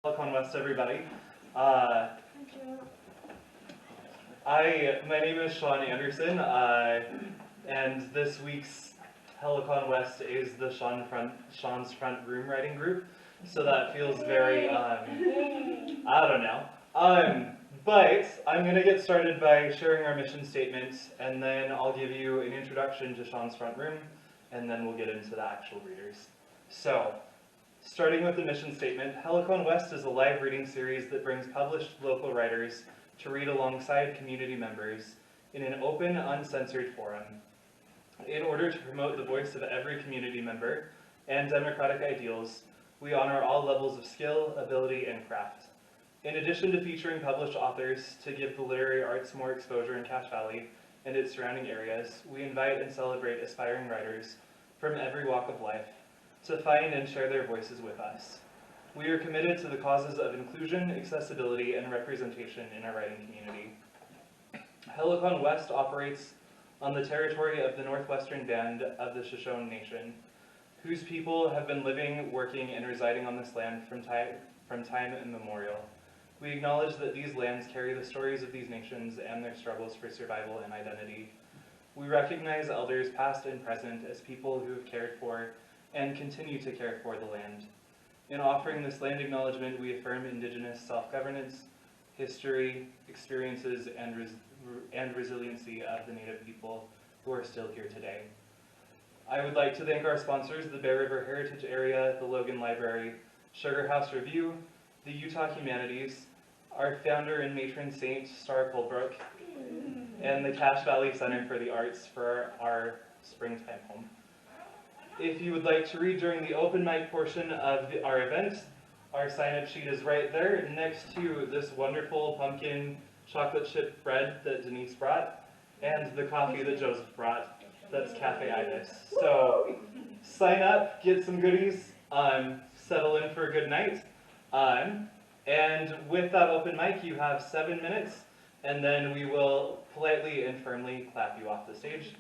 Helicon West, everybody. My name is Shaun Anderson, and this week's Helicon West is the Shaun's Front Room Writing Group. So that feels very, I don't know. But I'm going to get started by sharing our mission statement, and then I'll give you an introduction to Shaun's Front Room, and then we'll get into the actual readers. So, starting with the mission statement, Helicon West is a live reading series that brings published local writers to read alongside community members in an open, uncensored forum. In order to promote the voice of every community member and democratic ideals, we honor all levels of skill, ability, and craft. In addition to featuring published authors to give the literary arts more exposure in Cache Valley and its surrounding areas, we invite and celebrate aspiring writers from every walk of life to find and share their voices with us. We are committed to the causes of inclusion, accessibility, and representation in our writing community. Helicon West operates on the territory of the northwestern band of the Shoshone Nation, whose people have been living, working, and residing on this land from time immemorial. We acknowledge that these lands carry the stories of these nations and their struggles for survival and identity. We recognize elders past and present as people who have cared for and continue to care for the land. In offering this land acknowledgement, we affirm Indigenous self-governance, history, experiences, and resiliency of the Native people who are still here today. I would like to thank our sponsors, the Bear River Heritage Area, the Logan Library, Sugar House Review, the Utah Humanities, our founder and matron saint, Coulbrooke, and the Cache Valley Center for the Arts for our springtime home. If you would like to read during the open mic portion of our event, our sign-up sheet is right there next to this wonderful pumpkin chocolate chip bread that Denise brought and the coffee that Joseph brought. That's Cafe Ibis. So sign up, get some goodies, settle in for a good night. And with that open mic, you have 7 minutes, and then we will politely and firmly clap you off the stage.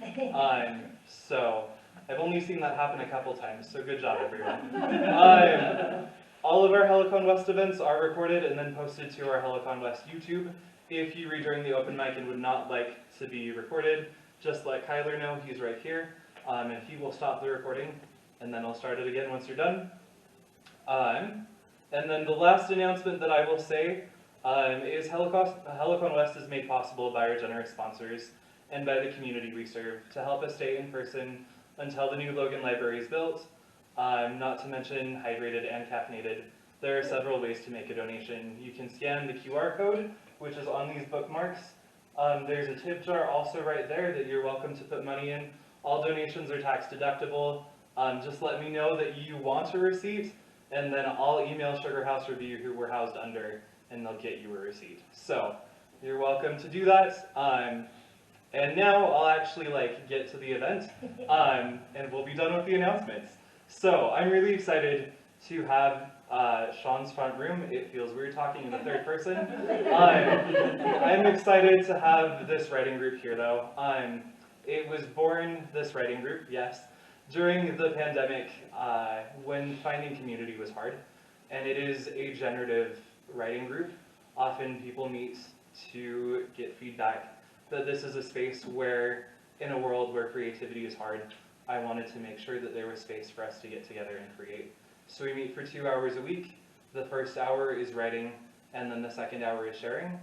So I've only seen that happen a couple times, so good job, everyone. All of our Helicon West events are recorded and then posted to our Helicon West YouTube. If you read during the open mic and would not like to be recorded, just let Kyler know, he's right here, and he will stop the recording, and then I'll start it again once you're done. And then the last announcement that I will say is Helicon West is made possible by our generous sponsors and by the community we serve to help us stay in person until the new Logan Library is built. Not to mention hydrated and caffeinated. There are several ways to make a donation. You can scan the QR code, which is on these bookmarks. There's a tip jar also right there that you're welcome to put money in. All donations are tax deductible. Just let me know that you want a receipt, and then I'll email Sugar House Review, who we're housed under, and they'll get you a receipt. So you're welcome to do that. And now I'll actually get to the event, and we'll be done with the announcements. So I'm really excited to have Shaun's Front Room. It feels weird talking in the third person. I'm excited to have this writing group here, though. It was born, this writing group, yes, during the pandemic when finding community was hard. And it is a generative writing group. Often people meet to get feedback, but this is a space where, in a world where creativity is hard, I wanted to make sure that there was space for us to get together and create. So we meet for 2 hours a week. The first hour is writing, and then the second hour is sharing.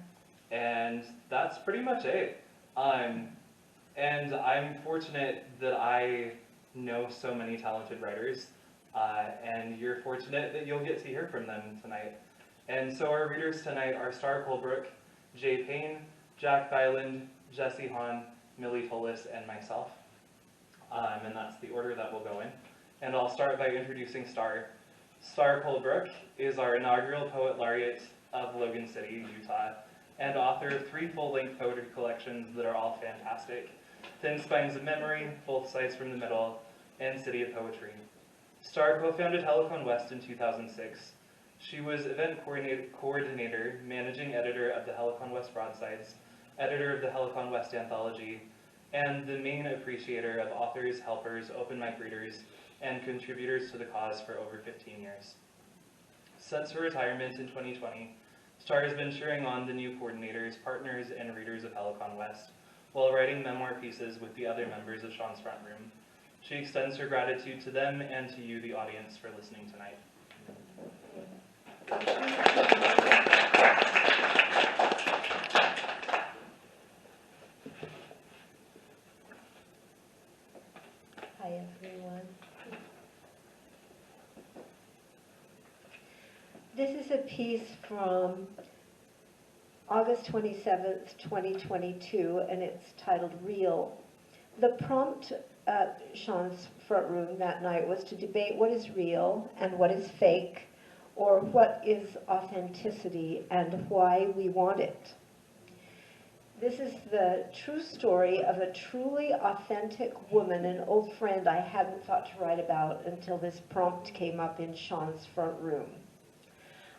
And that's pretty much it. And I'm fortunate that I know so many talented writers, and you're fortunate that you'll get to hear from them tonight. And so our readers tonight are Coulbrooke, Paine, Jack Bylund, Jesse Hahn, Millie, Tullis, and myself. And that's the order that we'll go in. And I'll start by introducing Star. Coulbrooke is our inaugural Poet Laureate of Logan City, Utah, and author of 3 full-length poetry collections that are all fantastic: Thin Spines of Memory, Both Sides from the Middle, and City of Poetry. Star co-founded Helicon West in 2006. She was event coordinator, managing editor of the Helicon West Broadsides, editor of the Helicon West Anthology, and the main appreciator of authors, helpers, open mic readers, and contributors to the cause for over 15 years. Set to retirement in 2020, Star has been cheering on the new coordinators, partners, and readers of Helicon West, while writing memoir pieces with the other members of Shaun's Front Room. She extends her gratitude to them and to you, the audience, for listening tonight. Hi, everyone. This is a piece from August 27th, 2022, and it's titled Real. The prompt at Shaun's Front Room that night was to debate what is real and what is fake, or what is authenticity and why we want it. This is the true story of a truly authentic woman, an old friend I hadn't thought to write about until this prompt came up in Shaun's Front Room.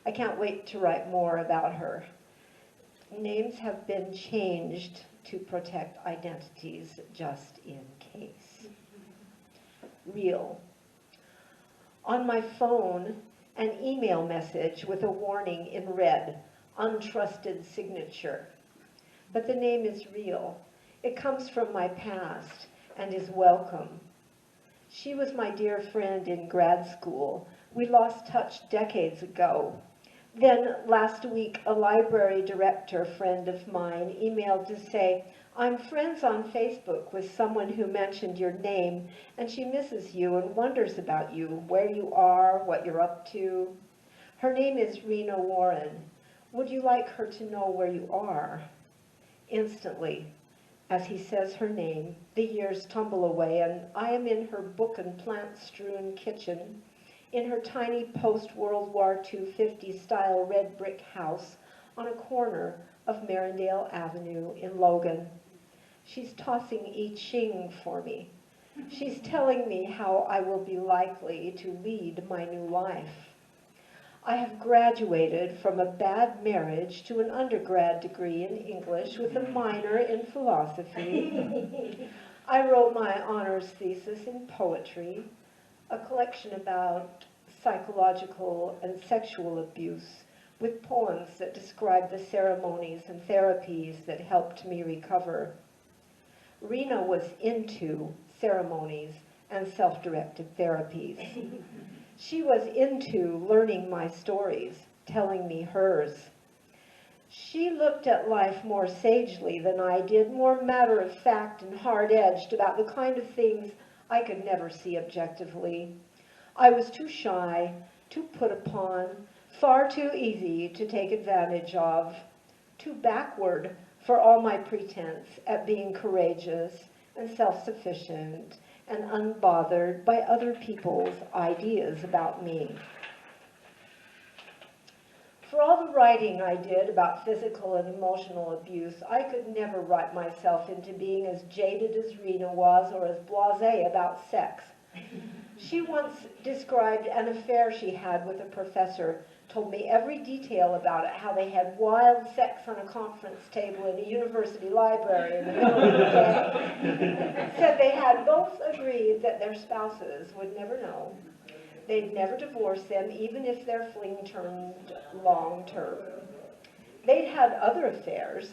I can't wait to write more about her. Names have been changed to protect identities just in case. Real. On my phone, an email message with a warning in red, untrusted signature. But the name is real. It comes from my past and is welcome. She was my dear friend in grad school. We lost touch decades ago. Then last week, a library director friend of mine emailed to say, I'm friends on Facebook with someone who mentioned your name, and she misses you and wonders about you, where you are, what you're up to. Her name is Rena Warren. Would you like her to know where you are? Instantly, as he says her name, the years tumble away, and I am in her book and plant-strewn kitchen, in her tiny post-World War II 50-style red brick house on a corner of Marindale Avenue in Logan. She's tossing I Ching for me. She's telling me how I will be likely to lead my new life. I have graduated from a bad marriage to an undergrad degree in English with a minor in philosophy. I wrote my honors thesis in poetry, a collection about psychological and sexual abuse, with poems that describe the ceremonies and therapies that helped me recover. Rena was into ceremonies and self-directed therapies. She was into learning my stories, telling me hers. She looked at life more sagely than I did, more matter-of-fact and hard-edged about the kind of things I could never see objectively. I was too shy, too put upon, far too easy to take advantage of, too backward for all my pretense at being courageous and self-sufficient and unbothered by other people's ideas about me. For all the writing I did about physical and emotional abuse, I could never write myself into being as jaded as Rena was or as blasé about sex. She once described an affair she had with a professor, told me every detail about it, how they had wild sex on a conference table in a university library in the middle of the day. Said they had both agreed that their spouses would never know. They'd never divorce them, even if their fling turned long-term. They'd had other affairs.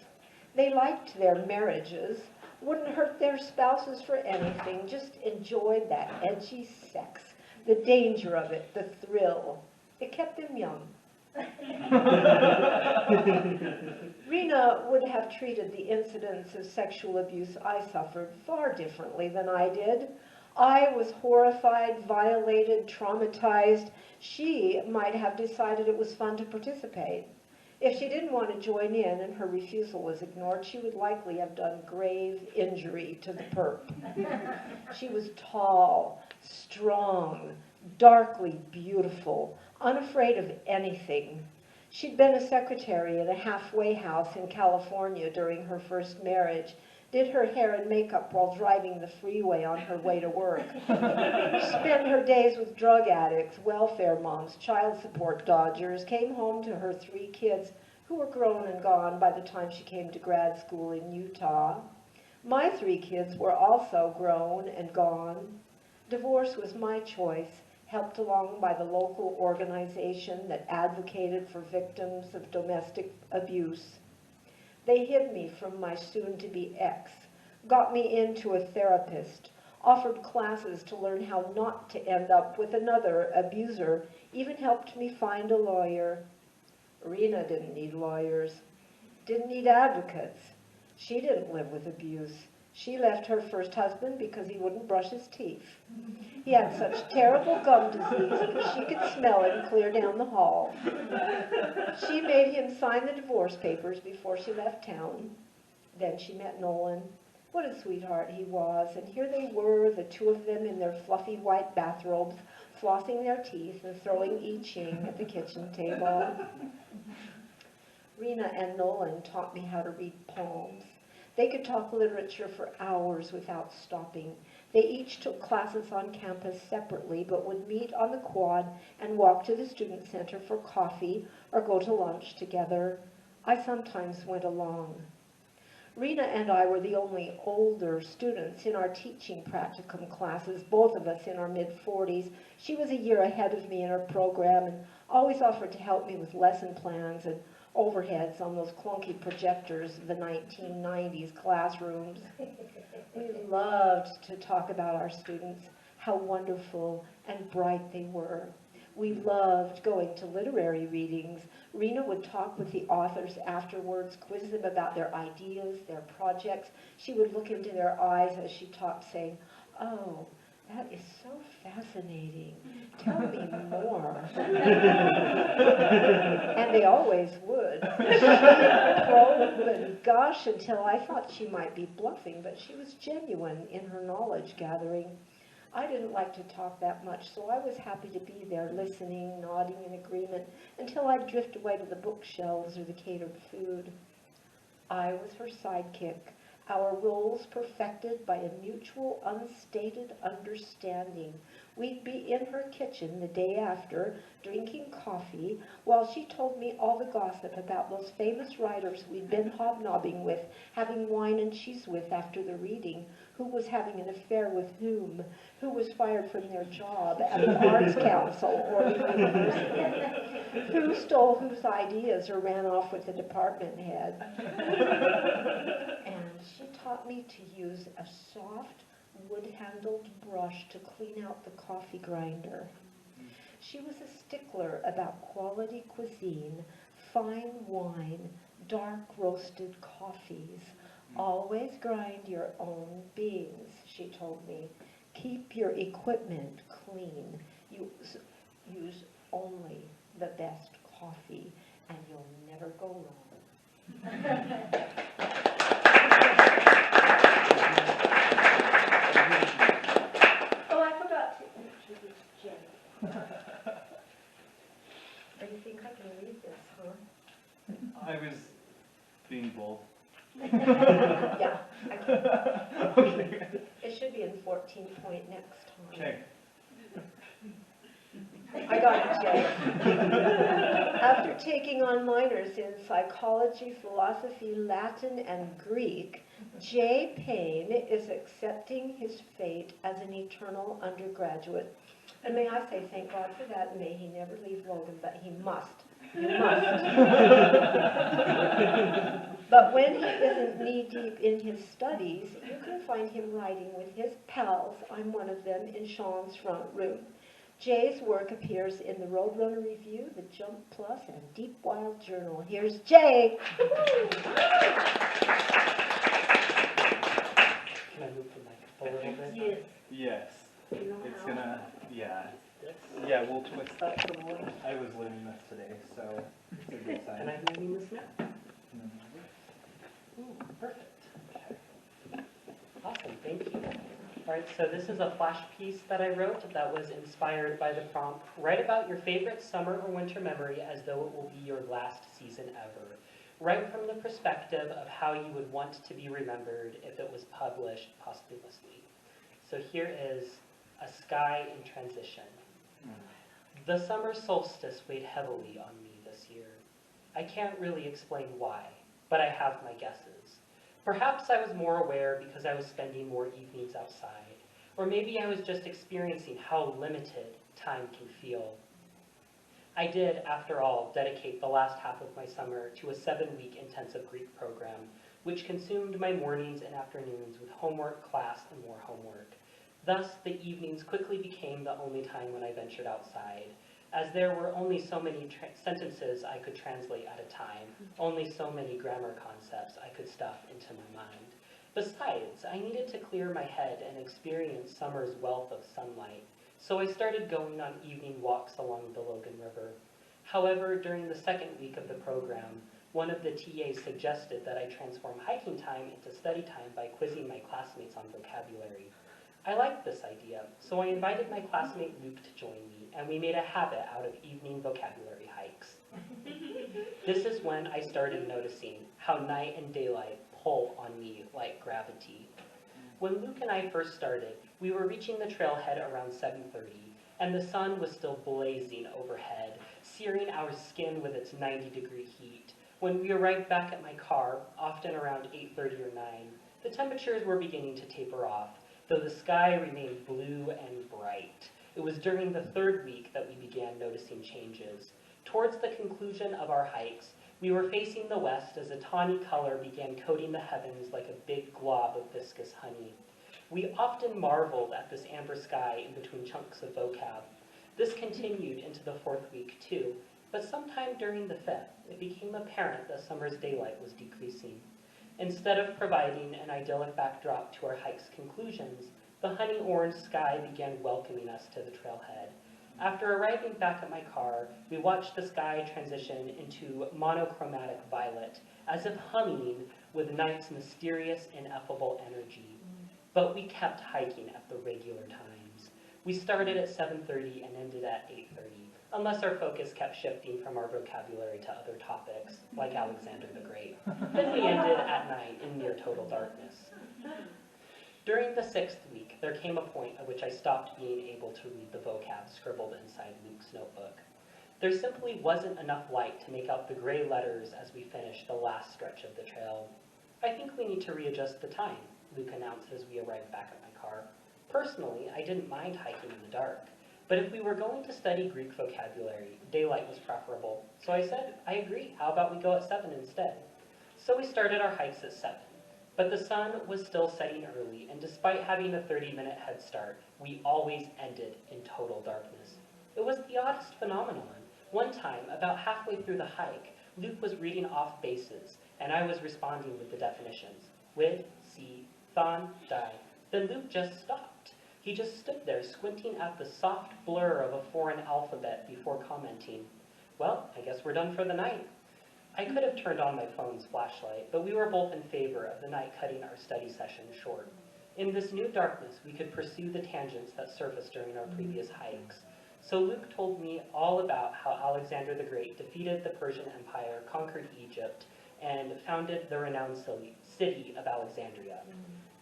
They liked their marriages, wouldn't hurt their spouses for anything, just enjoyed that edgy sex, the danger of it, the thrill. It kept them young. Rena would have treated the incidents of sexual abuse I suffered far differently than I did. I was horrified, violated, traumatized. She might have decided it was fun to participate. If she didn't want to join in and her refusal was ignored, she would likely have done grave injury to the perp. She was tall, strong, darkly beautiful, unafraid of anything. She'd been a secretary at a halfway house in California during her first marriage, did her hair and makeup while driving the freeway on her way to work. Spent her days with drug addicts, welfare moms, child support dodgers, came home to her 3 kids who were grown and gone by the time she came to grad school in Utah. My 3 kids were also grown and gone. Divorce was my choice, helped along by the local organization that advocated for victims of domestic abuse. They hid me from my soon-to-be ex, got me into a therapist, offered classes to learn how not to end up with another abuser, even helped me find a lawyer. Rena didn't need lawyers, didn't need advocates. She didn't live with abuse. She left her first husband because he wouldn't brush his teeth. He had such terrible gum disease that she could smell him clear down the hall. She made him sign the divorce papers before she left town. Then she met Nolan. What a sweetheart he was, and here they were, the two of them in their fluffy white bathrobes, flossing their teeth and throwing I Ching at the kitchen table. Rena and Nolan taught me how to read palms. They could talk literature for hours without stopping. They each took classes on campus separately, but would meet on the quad and walk to the student center for coffee or go to lunch together. I sometimes went along. Rena and I were the only older students in our teaching practicum classes, both of us in our mid-40s. She was a year ahead of me in her program and always offered to help me with lesson plans and overheads on those clunky projectors of the 1990s classrooms. We loved to talk about our students, how wonderful and bright they were. We loved going to literary readings. Rena would talk with the authors afterwards, quiz them about their ideas, their projects. She would look into their eyes as she talked, saying, "Oh, that is so fascinating. Tell me more." And they always would. She'd probe and gush until I thought she might be bluffing, but she was genuine in her knowledge gathering. I didn't like to talk that much, so I was happy to be there, listening, nodding in agreement, until I'd drift away to the bookshelves or the catered food. I was her sidekick, our roles perfected by a mutual, unstated understanding. We'd be in her kitchen the day after, drinking coffee, while she told me all the gossip about those famous writers we'd been hobnobbing with, having wine and cheese with after the reading, who was having an affair with whom, who was fired from their job at the Arts Council or the university, who stole whose ideas or ran off with the department head. And she taught me to use a soft, wood-handled brush to clean out the coffee grinder. She was a stickler about quality cuisine, fine wine, dark roasted coffees. Always grind your own beans, she told me. Keep your equipment clean. Use only the best coffee, and you'll never go wrong. Oh, I forgot to introduce Jay. Do you think I can read this, huh? I was being bold. Yeah, I can. Okay. It should be in 14 point next time. Okay. I got it, Jay. After taking on minors in psychology, philosophy, Latin, and Greek, J. Paine is accepting his fate as an eternal undergraduate. And may I say thank God for that, and may he never leave Logan, but he must. You must. But when he isn't knee-deep in his studies, you can find him writing with his pals, I'm one of them, in Shaun's front room. Jay's work appears in the Roadrunner Review, the Jump Plus, and Deep Wild Journal. Here's Jay. Can I move the mic up a little bit? Yes. Yes. You know It's how? gonna, yeah. Yeah, we'll twist that for the morning. I was learning this today, so it's a good sign. And I'm moving this now. Ooh, perfect. Awesome, thank you. All right, so this is a flash piece that I wrote that was inspired by the prompt, write about your favorite summer or winter memory as though it will be your last season ever. Write from the perspective of how you would want to be remembered if it was published posthumously. So here is a sky in transition. The summer solstice weighed heavily on me this year. I can't really explain why, but I have my guesses. Perhaps I was more aware because I was spending more evenings outside, or maybe I was just experiencing how limited time can feel. I did, after all, dedicate the last half of my summer to a 7-week intensive Greek program, which consumed my mornings and afternoons with homework, class, and more homework. Thus, the evenings quickly became the only time when I ventured outside, as there were only so many sentences I could translate at a time, only so many grammar concepts I could stuff into my mind. Besides, I needed to clear my head and experience summer's wealth of sunlight, so I started going on evening walks along the Logan River. However, during the second week of the program, one of the TAs suggested that I transform hiking time into study time by quizzing my classmates on vocabulary. I liked this idea, so I invited my classmate Luke to join me, and we made a habit out of evening vocabulary hikes. This is when I started noticing how night and daylight pull on me like gravity. When Luke and I first started, we were reaching the trailhead around 7:30, and the sun was still blazing overhead, searing our skin with its 90-degree heat. When we arrived back at my car, often around 8:30 or 9, the temperatures were beginning to taper off, though the sky remained blue and bright. It was during the third week that we began noticing changes. Towards the conclusion of our hikes, we were facing the west as a tawny color began coating the heavens like a big glob of viscous honey. We often marveled at this amber sky in between chunks of vocab. This continued into the fourth week too, but sometime during the fifth, it became apparent that summer's daylight was decreasing. Instead of providing an idyllic backdrop to our hike's conclusions, the honey-orange sky began welcoming us to the trailhead. After arriving back at my car, we watched the sky transition into monochromatic violet, as if humming with night's mysterious, ineffable energy. But we kept hiking at the regular times. We started at 7:30 and ended at 8:30, unless our focus kept shifting from our vocabulary to other topics, like Alexander the Great. Then we ended at 9 in near total darkness. During the 6th week, there came a point at which I stopped being able to read the vocab scribbled inside Luke's notebook. There simply wasn't enough light to make out the gray letters as we finished the last stretch of the trail. I think we need to readjust the time, Luke announced as we arrived back at my car. Personally, I didn't mind hiking in the dark, but if we were going to study Greek vocabulary, daylight was preferable. So I said, I agree, how about we go at 7 instead? So we started our hikes at 7. But the sun was still setting early, and despite having a 30-minute head start, we always ended in total darkness. It was the oddest phenomenon. One time, about halfway through the hike, Luke was reading off bases, and I was responding with the definitions. Wid, si, thon, di. Then Luke just stopped. He just stood there, squinting at the soft blur of a foreign alphabet before commenting, well, I guess we're done for the night. I could have turned on my phone's flashlight, but we were both in favor of the night cutting our study session short. In this new darkness, we could pursue the tangents that surfaced during our previous hikes. So Luke told me all about how Alexander the Great defeated the Persian Empire, conquered Egypt, and founded the renowned city of Alexandria.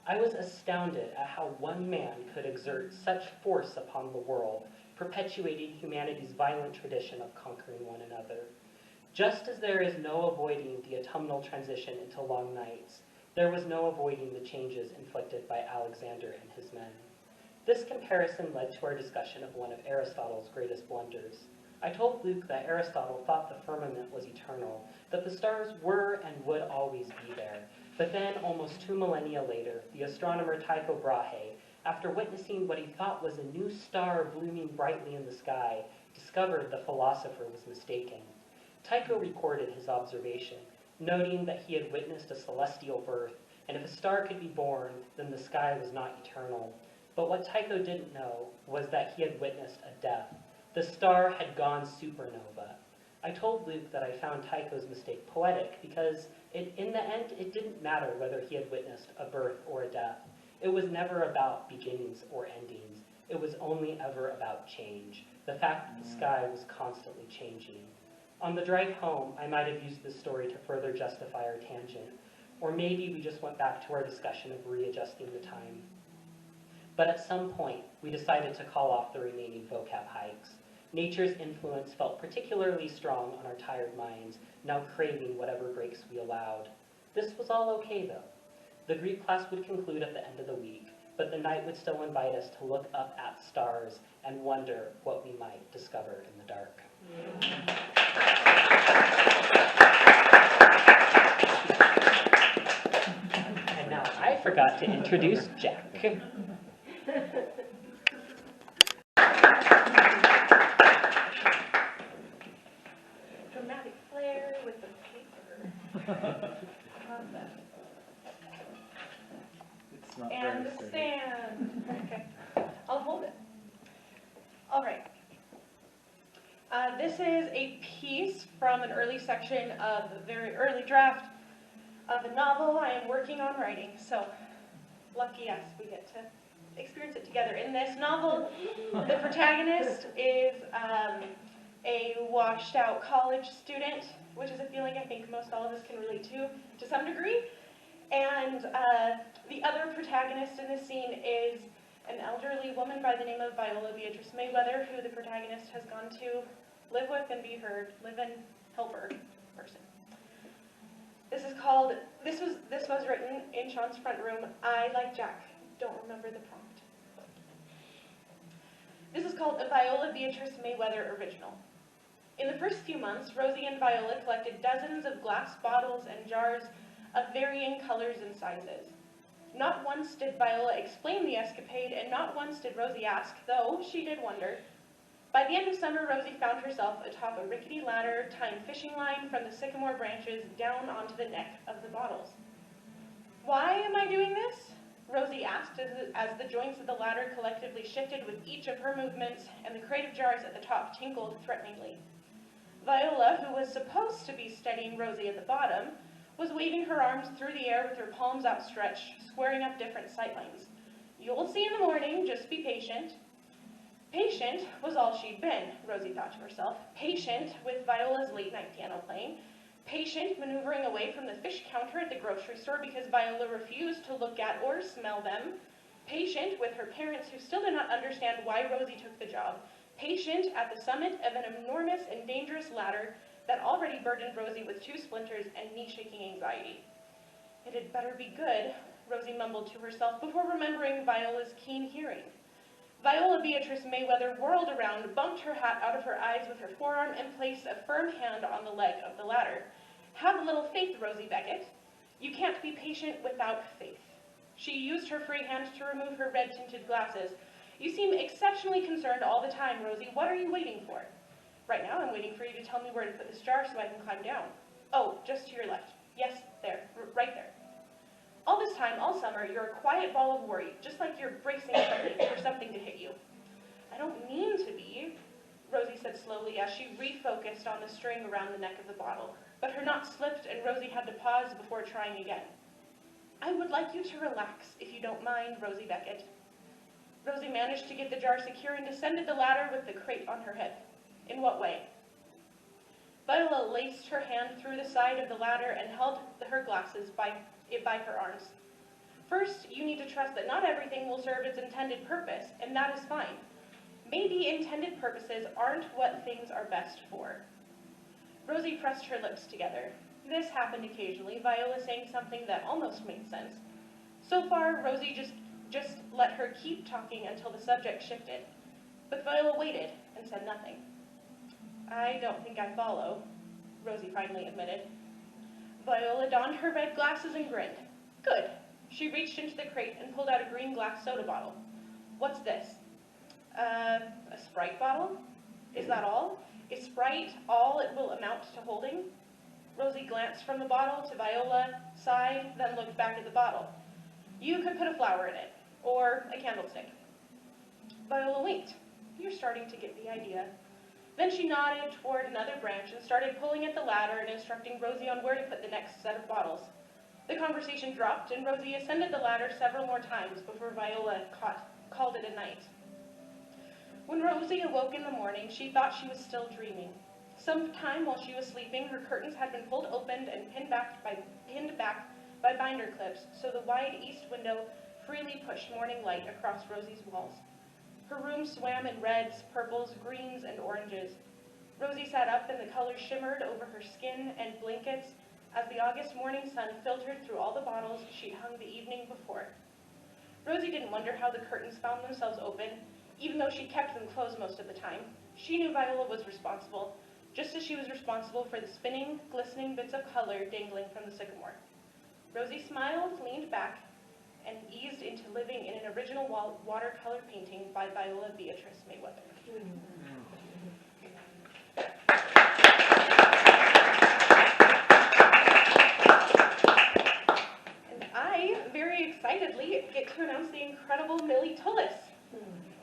I was astounded at how one man could exert such force upon the world, perpetuating humanity's violent tradition of conquering one another. Just as there is no avoiding the autumnal transition into long nights, there was no avoiding the changes inflicted by Alexander and his men. This comparison led to our discussion of one of Aristotle's greatest blunders. I told Luke that Aristotle thought the firmament was eternal, that the stars were and would always be there. But then, almost 2 millennia later, the astronomer Tycho Brahe, after witnessing what he thought was a new star blooming brightly in the sky, discovered the philosopher was mistaken. Tycho recorded his observation, noting that he had witnessed a celestial birth, and if a star could be born, then the sky was not eternal. But what Tycho didn't know was that he had witnessed a death. The star had gone supernova. I told Luke that I found Tycho's mistake poetic because, in the end, it didn't matter whether he had witnessed a birth or a death. It was never about beginnings or endings. It was only ever about change, the fact that the sky was constantly changing. On the drive home, I might have used this story to further justify our tangent, or maybe we just went back to our discussion of readjusting the time. But at some point, we decided to call off the remaining vocab hikes. Nature's influence felt particularly strong on our tired minds, now craving whatever breaks we allowed. This was all okay, though. The Greek class would conclude at the end of the week, but the night would still invite us to look up at stars and wonder what we might discover in the dark. And now I forgot to introduce Jack. Dramatic flair with the paper. It's not And the very sturdy. stand. Okay, I'll hold it. All right. This is a piece from an early section of the very early draft of a novel I am working on writing. So, lucky us, we get to experience it together. In this novel, the protagonist is a washed out college student, which is a feeling I think most all of us can relate to some degree. And the other protagonist in this scene is an elderly woman by the name of Viola Beatrice Mayweather, who the protagonist has gone to live with and be her live-in helper person. This was written in Shaun's front room. I, like Jack, don't remember the prompt. This is called a Viola Beatrice Mayweather original. In the first few months, Rosie and Viola collected dozens of glass bottles and jars of varying colors and sizes. Not once did Viola explain the escapade, and not once did Rosie ask, though she did wonder. By the end of summer, Rosie found herself atop a rickety ladder tying fishing line from the sycamore branches down onto the neck of the bottles. Why am I doing this? Rosie asked as the joints of the ladder collectively shifted with each of her movements, and the crate of jars at the top tinkled threateningly. Viola, who was supposed to be steadying Rosie at the bottom, was waving her arms through the air with her palms outstretched, squaring up different sightlines. You'll see in the morning, just be patient. Patient was all she'd been, Rosie thought to herself. Patient with Viola's late-night piano playing. Patient maneuvering away from the fish counter at the grocery store because Viola refused to look at or smell them. Patient with her parents who still did not understand why Rosie took the job. Patient at the summit of an enormous and dangerous ladder that already burdened Rosie with 2 splinters and knee-shaking anxiety. It had better be good, Rosie mumbled to herself before remembering Viola's keen hearing. Viola Beatrice Mayweather whirled around, bumped her hat out of her eyes with her forearm, and placed a firm hand on the leg of the ladder. Have a little faith, Rosie Beckett. You can't be patient without faith. She used her free hand to remove her red-tinted glasses. You seem exceptionally concerned all the time, Rosie. What are you waiting for? Right now, I'm waiting for you to tell me where to put this jar so I can climb down. Oh, just to your left. Yes, there, right there. All this time, all summer, you're a quiet ball of worry, just like you're bracing for something to hit you. I don't mean to be, Rosie said slowly as she refocused on the string around the neck of the bottle. But her knot slipped and Rosie had to pause before trying again. I would like you to relax, if you don't mind, Rosie Beckett. Rosie managed to get the jar secure and descended the ladder with the crate on her head. In what way? Viola laced her hand through the side of the ladder and held her glasses by her arms. First, you need to trust that not everything will serve its intended purpose, and that is fine. Maybe intended purposes aren't what things are best for. Rosie pressed her lips together. This happened occasionally, Viola saying something that almost made sense. So far, Rosie just let her keep talking until the subject shifted. But Viola waited and said nothing. I don't think I follow, Rosie finally admitted. Viola donned her red glasses and grinned. Good. She reached into the crate and pulled out a green glass soda bottle. What's this? A Sprite bottle? Is that all? Is Sprite all it will amount to holding? Rosie glanced from the bottle to Viola, sighed, then looked back at the bottle. You could put a flower in it, or a candlestick. Viola winked. You're starting to get the idea. Then she nodded toward another branch and started pulling at the ladder and instructing Rosie on where to put the next set of bottles. The conversation dropped, and Rosie ascended the ladder several more times before Viola called it a night. When Rosie awoke in the morning, she thought she was still dreaming. Sometime while she was sleeping, her curtains had been pulled open and pinned back by binder clips, so the wide east window freely pushed morning light across Rosie's walls. Her room swam in reds, purples, greens, and oranges. Rosie sat up and the colors shimmered over her skin and blankets as the August morning sun filtered through all the bottles she'd hung the evening before. Rosie didn't wonder how the curtains found themselves open, even though she kept them closed most of the time. She knew Viola was responsible, just as she was responsible for the spinning, glistening bits of color dangling from the sycamore. Rosie smiled, leaned back, and eased into living in an original watercolor painting by Viola Beatrice Mayweather. And I, very excitedly, get to announce the incredible Millie Tullis,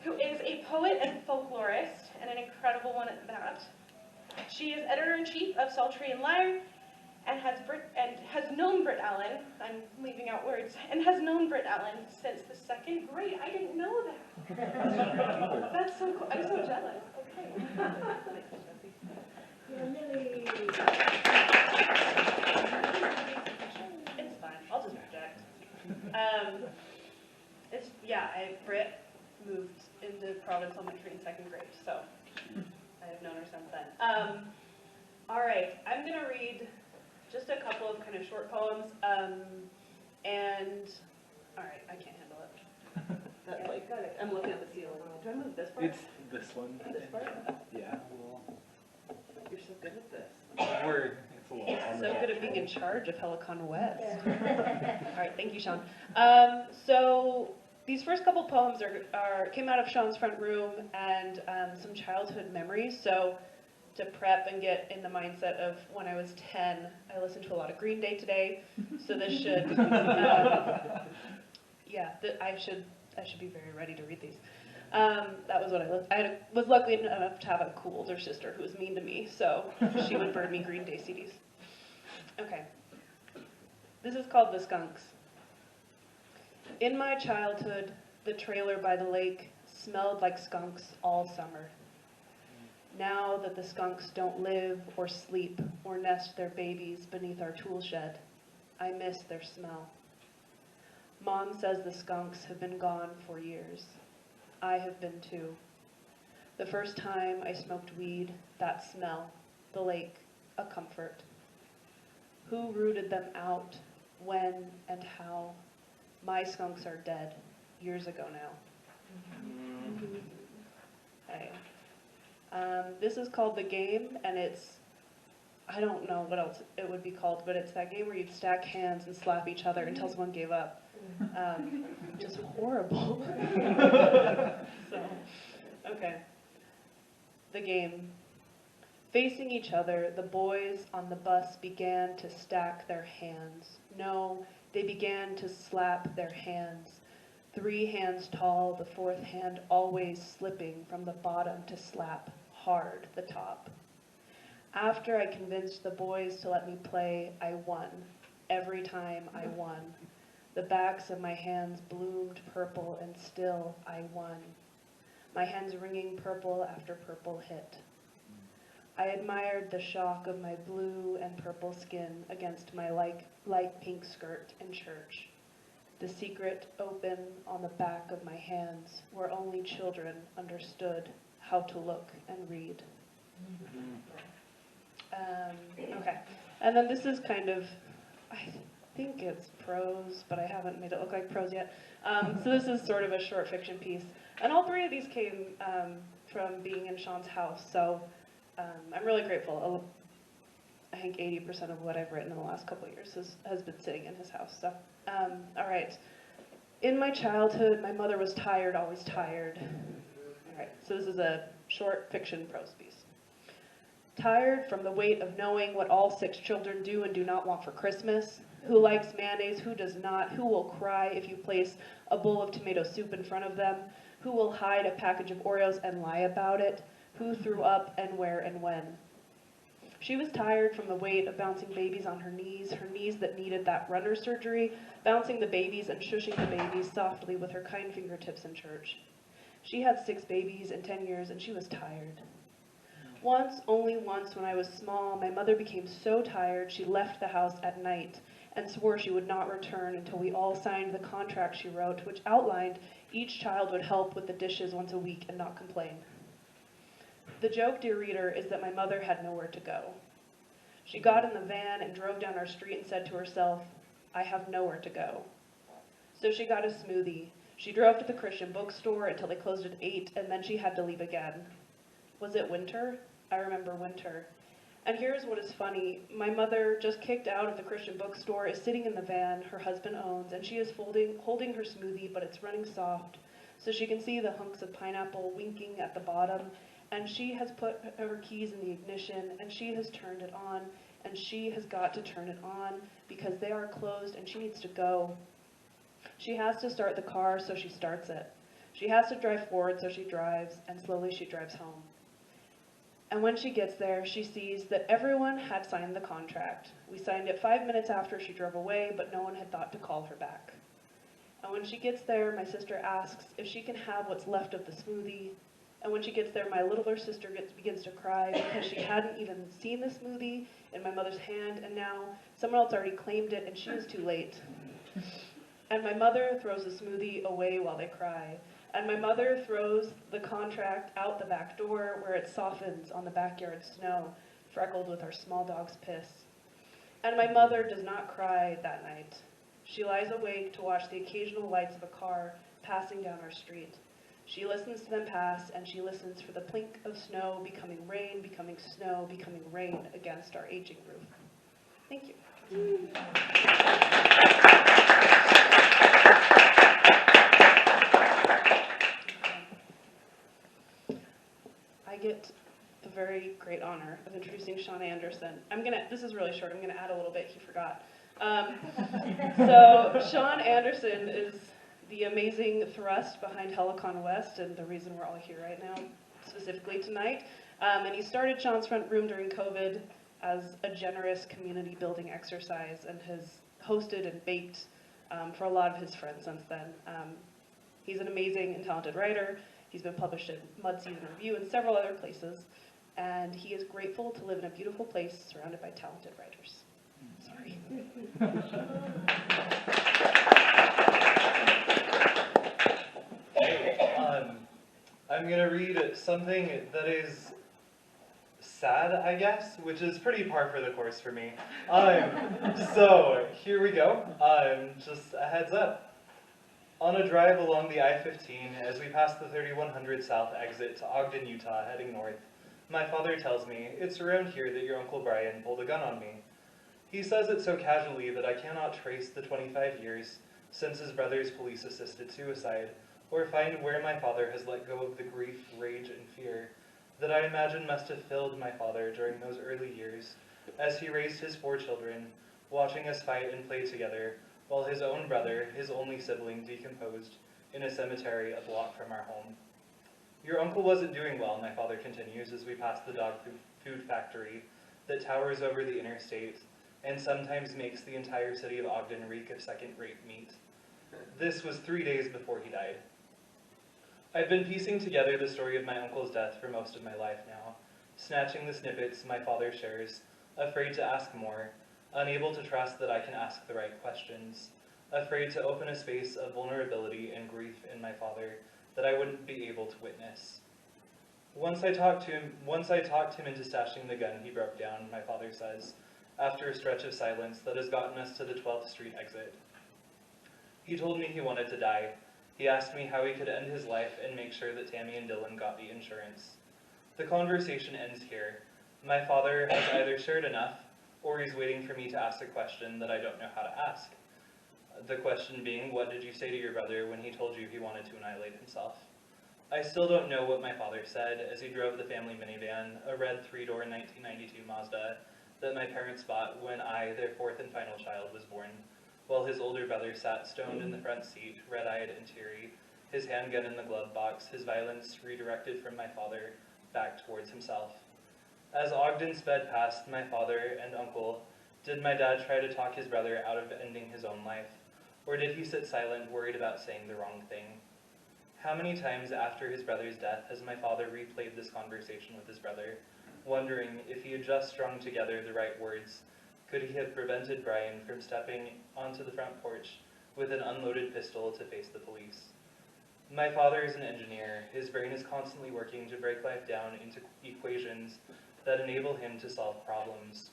who is a poet and folklorist, and an incredible one at that. She is editor-in-chief of Sultry and Lyre, and has known Britt Allen, I'm leaving out words, and has known Britt Allen since the 2nd grade. I didn't know that. That's so cool. I'm so jealous. Okay. It's fine. I'll just project. Britt moved into Providence Elementary in 2nd grade, so I have known her since then. All right, I'm going to read just a couple of kind of short poems, and, all right, I can't handle it. That's like, I'm looking at the ceiling. Do I move this part? It's this one. This part? Yeah. You're so good at this. It's a little on the So back. good at being in charge of Helicon West. All right, thank you, Shaun. So these first couple poems came out of Shaun's front room and some childhood memories. So to prep and get in the mindset of when I was 10, I listened to a lot of Green Day today. So this should, I should be very ready to read these. That was what I was lucky enough to have a cool older sister who was mean to me, so she would burn me Green Day CDs. Okay. This is called The Skunks. In my childhood, the trailer by the lake smelled like skunks all summer. Now that the skunks don't live or sleep or nest their babies beneath our tool shed, I miss their smell. Mom says the skunks have been gone for years. I have been too. The first time I smoked weed, that smell, the lake, a comfort. Who rooted them out, when and how? My skunks are dead, years ago now. Okay. This is called The Game, and I don't know what else it would be called, but it's that game where you'd stack hands and slap each other until someone gave up. Just horrible. So, okay. The game. Facing each other, the boys on the bus began to stack their hands. No, they began to slap their hands. 3 hands tall, the 4th hand always slipping from the bottom to slap hard the top. After I convinced the boys to let me play, I won. Every time I won. The backs of my hands bloomed purple, and still I won. My hands ringing purple after purple hit. I admired the shock of my blue and purple skin against my light pink skirt in church. The secret open on the back of my hands, where only children understood how to look and read. Okay, and then this is kind of, I think it's prose, but I haven't made it look like prose yet. So this is sort of a short fiction piece. And all 3 of these came from being in Shaun's house, so I'm really grateful. I think 80% of what I've written in the last couple of years has been sitting in his house. So, all right. In my childhood, my mother was tired, always tired. All right, so this is a short fiction prose piece. Tired from the weight of knowing what all 6 children do and do not want for Christmas. Who likes mayonnaise, who does not, who will cry if you place a bowl of tomato soup in front of them, who will hide a package of Oreos and lie about it, who threw up and where and when. She was tired from the weight of bouncing babies on her knees that needed that runner surgery, bouncing the babies and shushing the babies softly with her kind fingertips in church. She had 6 babies in 10 years, and she was tired. Once, only once, when I was small, my mother became so tired she left the house at night and swore she would not return until we all signed the contract she wrote, which outlined each child would help with the dishes once a week and not complain. The joke, dear reader, is that my mother had nowhere to go. She got in the van and drove down our street and said to herself, I have nowhere to go. So she got a smoothie. She drove to the Christian bookstore until they closed at 8, and then she had to leave again. Was it winter? I remember winter. And here's what is funny. My mother, just kicked out of the Christian bookstore, is sitting in the van her husband owns, and she is holding her smoothie, but it's running soft, so she can see the hunks of pineapple winking at the bottom, and she has put her keys in the ignition, and she has turned it on, and she has got to turn it on because they are closed and she needs to go. She has to start the car, so she starts it. She has to drive forward, so she drives, and slowly she drives home. And when she gets there, she sees that everyone had signed the contract. We signed it 5 minutes after she drove away, but no one had thought to call her back. And when she gets there, my sister asks if she can have what's left of the smoothie. And when she gets there, my littler sister begins to cry because she hadn't even seen the smoothie in my mother's hand, and now someone else already claimed it, and she is too late. And my mother throws the smoothie away while they cry. And my mother throws the contract out the back door where it softens on the backyard snow, freckled with our small dog's piss. And my mother does not cry that night. She lies awake to watch the occasional lights of a car passing down our street. She listens to them pass, and she listens for the plink of snow becoming rain, becoming snow, becoming rain against our aging roof. Thank you. I get the very great honor of introducing Shaun Anderson. This is really short, I'm gonna add a little bit, he forgot. So Shaun Anderson is the amazing thrust behind Helicon West and the reason we're all here right now, specifically tonight. And he started Shaun's Front Room during COVID as a generous community building exercise and has hosted and baked for a lot of his friends since then. He's an amazing and talented writer. He's been published in Mud Season Review and several other places. And he is grateful to live in a beautiful place surrounded by talented writers. Sorry. I'm going to read something that is sad, I guess, which is pretty par for the course for me. So, here we go. Just a heads up. On a drive along the I-15, as we pass the 3100 South exit to Ogden, Utah, heading north, my father tells me, "It's around here that your Uncle Brian pulled a gun on me." He says it so casually that I cannot trace the 25 years since his brother's police-assisted suicide, or find where my father has let go of the grief, rage, and fear that I imagine must have filled my father during those early years, as he raised his 4 children, watching us fight and play together, while his own brother, his only sibling, decomposed in a cemetery a block from our home. Your uncle wasn't doing well, my father continues, as we pass the dog food factory that towers over the interstate and sometimes makes the entire city of Ogden reek of second-rate meat. This was 3 days before he died. I've been piecing together the story of my uncle's death for most of my life now, snatching the snippets my father shares, afraid to ask more, unable to trust that I can ask the right questions, afraid to open a space of vulnerability and grief in my father that I wouldn't be able to witness. Once I talked him into stashing the gun, he broke down, my father says, after a stretch of silence that has gotten us to the 12th Street exit. He told me he wanted to die. He asked me how he could end his life and make sure that Tammy and Dylan got the insurance. The conversation ends here. My father has either shared enough, or he's waiting for me to ask a question that I don't know how to ask. The question being, what did you say to your brother when he told you he wanted to annihilate himself? I still don't know what my father said as he drove the family minivan, a red 3-door 1992 Mazda that my parents bought when I, their 4th and final child, was born, while his older brother sat stoned in the front seat, red-eyed and teary, his handgun in the glove box, his violence redirected from my father back towards himself. As Ogden sped past my father and uncle, did my dad try to talk his brother out of ending his own life, or did he sit silent, worried about saying the wrong thing? How many times after his brother's death has my father replayed this conversation with his brother, wondering if he had just strung together the right words, could he have prevented Brian from stepping onto the front porch with an unloaded pistol to face the police? My father is an engineer. His brain is constantly working to break life down into equations that enable him to solve problems.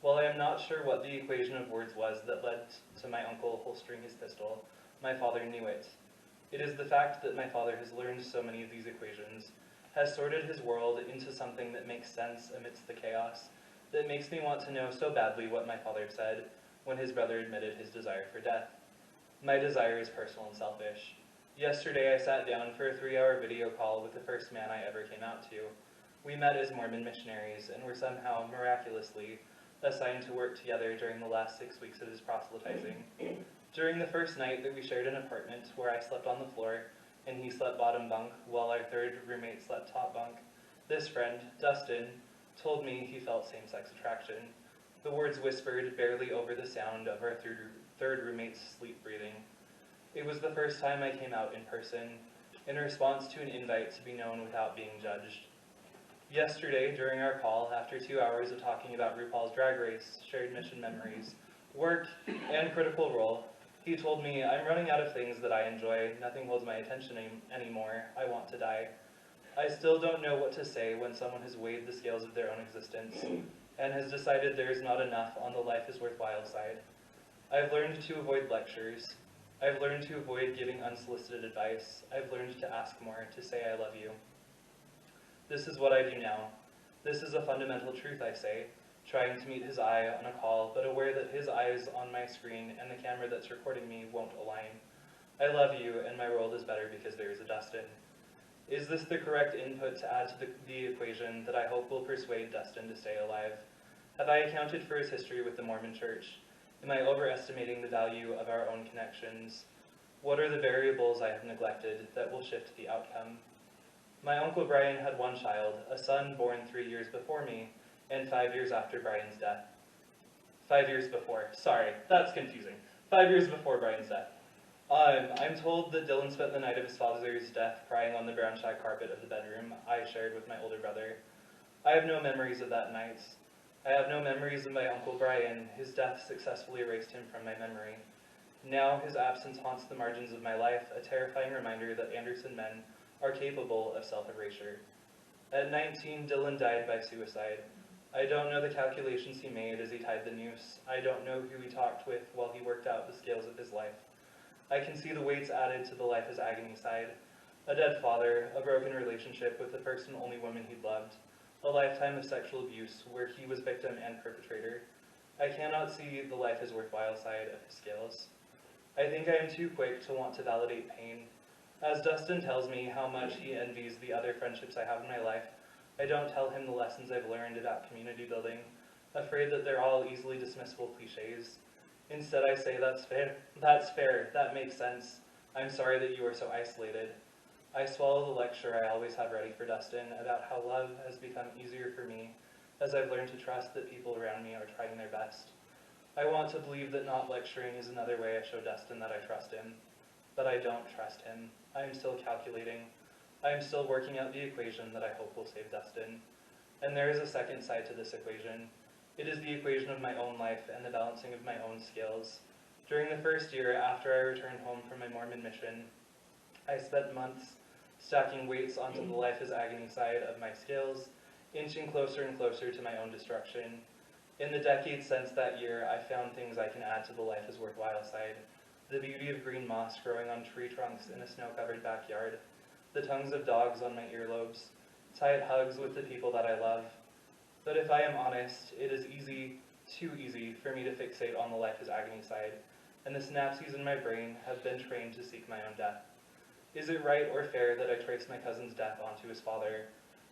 While I am not sure what the equation of words was that led to my uncle holstering his pistol, My father knew it. It is the fact that my father has learned so many of these equations, has sorted his world into something that makes sense amidst the chaos, that makes me want to know so badly what my father said when his brother admitted his desire for death. My desire is personal and selfish. Yesterday I sat down for a 3-hour video call with the first man I ever came out to. We met as Mormon missionaries and were somehow, miraculously, assigned to work together during the last 6 weeks of his proselytizing. During the first night that we shared an apartment where I slept on the floor and he slept bottom bunk while our third roommate slept top bunk, this friend, Dustin, told me he felt same-sex attraction. The words whispered barely over the sound of our third roommate's sleep breathing. It was the first time I came out in person, in response to an invite to be known without being judged. Yesterday, during our call, after 2 hours of talking about RuPaul's Drag Race, shared mission memories, work, and Critical Role, he told me, "I'm running out of things that I enjoy. Nothing holds my attention anymore. I want to die." I still don't know what to say when someone has weighed the scales of their own existence and has decided there is not enough on the life is worthwhile side. I've learned to avoid lectures. I've learned to avoid giving unsolicited advice. I've learned to ask more, to say I love you. This is what I do now. This is a fundamental truth I say, trying to meet his eye on a call, but aware that his eyes on my screen and the camera that's recording me won't align. I love you, and my world is better because there is a Dustin. Is this the correct input to add to the equation that I hope will persuade Dustin to stay alive? Have I accounted for his history with the Mormon Church? Am I overestimating the value of our own connections? What are the variables I have neglected that will shift the outcome? My Uncle Brian had one child, a son born 3 years before me, and 5 years after Brian's death. 5 years before. Sorry, that's confusing. 5 years before Brian's death. I'm told that Dylan spent the night of his father's death crying on the brown shag carpet of the bedroom I shared with my older brother. I have no memories of that night. I have no memories of my Uncle Brian. His death successfully erased him from my memory. Now his absence haunts the margins of my life, a terrifying reminder that Anderson men are capable of self-erasure. At 19, Dylan died by suicide. I don't know the calculations he made as he tied the noose. I don't know who he talked with while he worked out the scales of his life. I can see the weights added to the life as agony side. A dead father, a broken relationship with the first and only woman he'd loved, a lifetime of sexual abuse where he was victim and perpetrator. I cannot see the life as worthwhile side of his scales. I think I am too quick to want to validate Paine. As Dustin tells me how much he envies the other friendships I have in my life, I don't tell him the lessons I've learned about community building, afraid that they're all easily dismissible cliches. Instead, I say, that's fair, that makes sense. I'm sorry that you are so isolated. I swallow the lecture I always have ready for Dustin about how love has become easier for me as I've learned to trust that people around me are trying their best. I want to believe that not lecturing is another way I show Dustin that I trust him. But I don't trust him. I am still calculating. I am still working out the equation that I hope will save Dustin. And there is a second side to this equation. It is the equation of my own life and the balancing of my own skills. During the first year after I returned home from my Mormon mission, I spent months stacking weights onto the life is agony side of my skills, inching closer and closer to my own destruction. In the decades since that year, I found things I can add to the life is worthwhile side. The beauty of green moss growing on tree trunks in a snow-covered backyard, the tongues of dogs on my earlobes, tight hugs with the people that I love. But if I am honest, it is too easy for me to fixate on the life is agony side, and the synapses in my brain have been trained to seek my own death. Is it right or fair that I trace my cousin's death onto his father?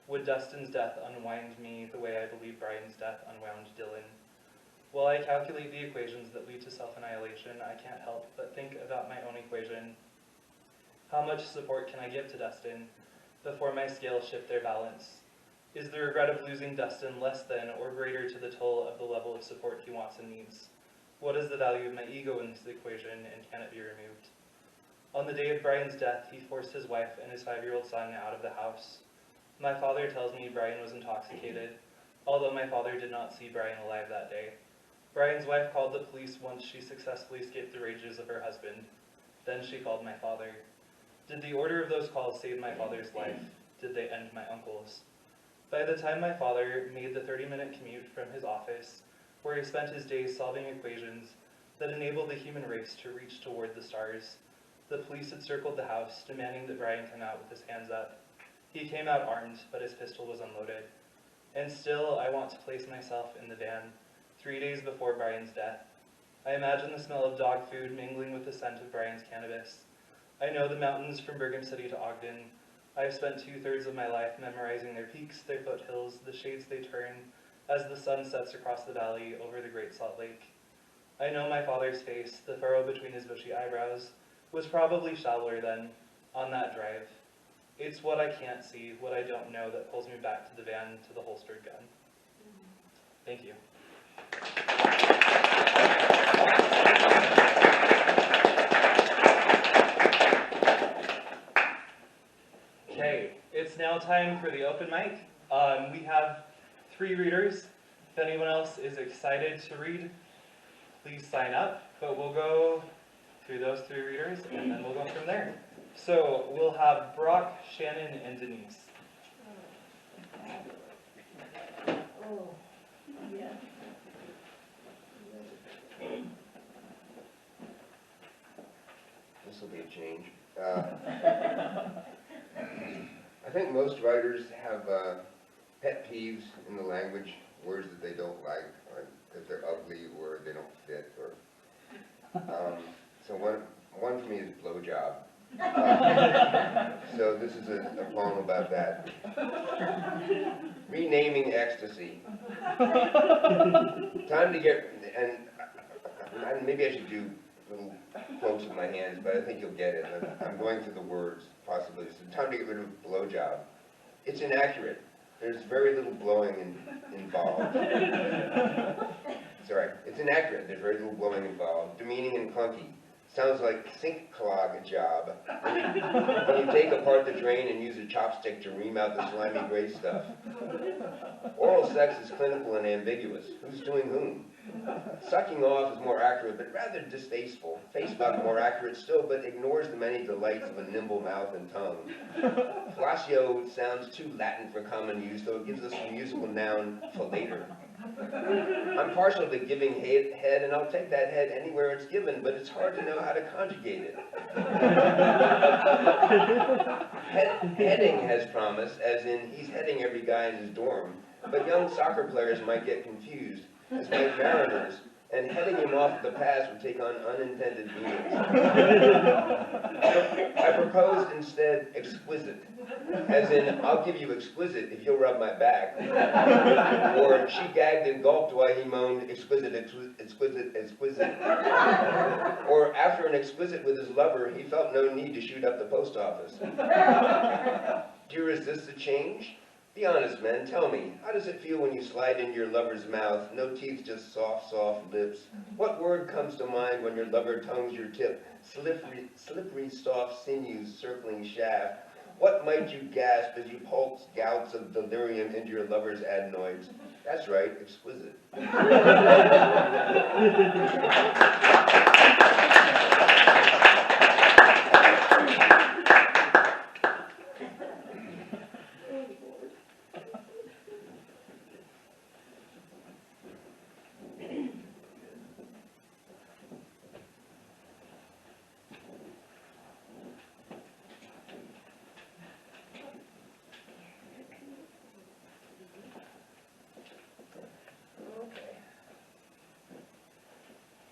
Would Dustin's death unwind me the way I believe Brian's death unwound Dylan? While I calculate the equations that lead to self-annihilation, I can't help but think about my own equation. How much support can I give to Dustin before my scales shift their balance? Is the regret of losing Dustin less than or greater to the toll of the level of support he wants and needs? What is the value of my ego in this equation, and can it be removed? On the day of Brian's death, he forced his wife and his 5-year-old son out of the house. My father tells me Brian was intoxicated, although my father did not see Brian alive that day. Brian's wife called the police once she successfully escaped the rages of her husband. Then she called my father. Did the order of those calls save my father's life? Did they end my uncle's? By the time my father made the 30-minute commute from his office, where he spent his days solving equations that enable the human race to reach toward the stars, The police had circled the house, demanding that Brian come out with his hands up. He came out armed, but his pistol was unloaded. And still, I want to place myself in the van, 3 days before Brian's death. I imagine the smell of dog food mingling with the scent of Brian's cannabis. I know the mountains from Brigham City to Ogden. I have spent 2/3 of my life memorizing their peaks, their foothills, the shades they turn, as the sun sets across the valley over the Great Salt Lake. I know my father's face, the furrow between his bushy eyebrows, was probably shallower then, on that drive. It's what I can't see, what I don't know, that pulls me back to the van, to the holstered gun. Thank you. Okay, it's now time for the open mic. We have 3 readers. If anyone else is excited to read, please sign up. But we'll go through those 3 readers, and then we'll go from there. So we'll have Brock, Shannon, and Denise. Oh, yes. This will be a change. I think most writers have pet peeves in the language, words that they don't like, or that they're ugly, or they don't fit, or so one for me is blowjob. So this is a poem about that. Renaming ecstasy. Time to get, and maybe I should do little quotes with my hands, but I think you'll get it. I'm going through the words, possibly. So time to get rid of blowjob. It's inaccurate. There's very little blowing involved. Sorry, it's inaccurate. There's very little blowing involved. Demeaning and clunky. Sounds like sink clog job. When you take apart the drain and use a chopstick to ream out the slimy gray stuff. Oral sex is clinical and ambiguous. Who's doing whom? Sucking off is more accurate, but rather distasteful. Facefuck more accurate still, but ignores the many delights of a nimble mouth and tongue. Fellatio sounds too Latin for common use, though it gives us the musical noun fellator. I'm partial to giving head, and I'll take that head anywhere it's given, but it's hard to know how to conjugate it. Heading has promise, as in he's heading every guy in his dorm, but young soccer players might get confused, as might mariners, and heading him off at the pass would take on unintended meanings. I proposed instead exquisite, as in, I'll give you exquisite if you'll rub my back. Or she gagged and gulped while he moaned, exquisite, exquisite, exquisite. Or after an exquisite with his lover, he felt no need to shoot up the post office. Do you resist the change? Be honest, man, tell me, how does it feel when you slide into your lover's mouth, no teeth, just soft, soft lips? What word comes to mind when your lover tongues your tip, slippery, soft sinews circling shaft? What might you gasp as you pulse gouts of delirium into your lover's adenoids? That's right, exquisite.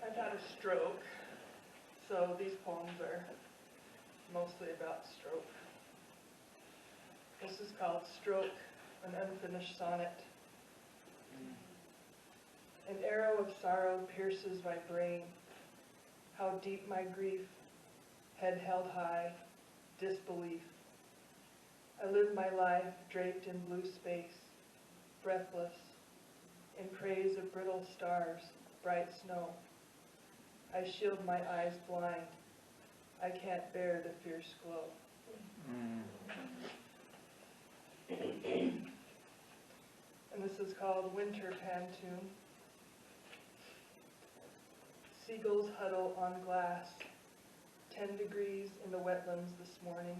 I've had a stroke, so these poems are mostly about stroke. This is called Stroke, an Unfinished Sonnet. An arrow of sorrow pierces my brain. How deep my grief, head held high, disbelief. I live my life draped in blue space, breathless, in praise of brittle stars, bright snow. I shield my eyes blind. I can't bear the fierce glow. And this is called Winter Pantoum. Seagulls huddle on glass. 10 degrees in the wetlands this morning.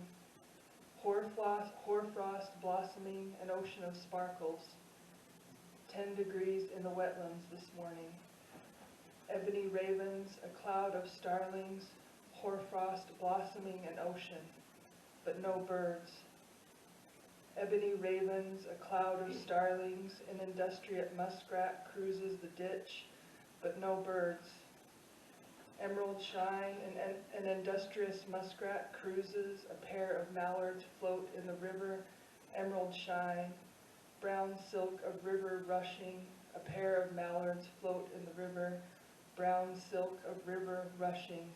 Hoarfrost blossoming, an ocean of sparkles. 10 degrees in the wetlands this morning. Ebony ravens, a cloud of starlings, hoarfrost blossoming an ocean, but no birds. Ebony ravens, a cloud of starlings, an industrious muskrat cruises the ditch, but no birds. Emerald shine, an industrious muskrat cruises, a pair of mallards float in the river, emerald shine. Brown silk of river rushing, a pair of mallards float in the river, brown silk of river rushing,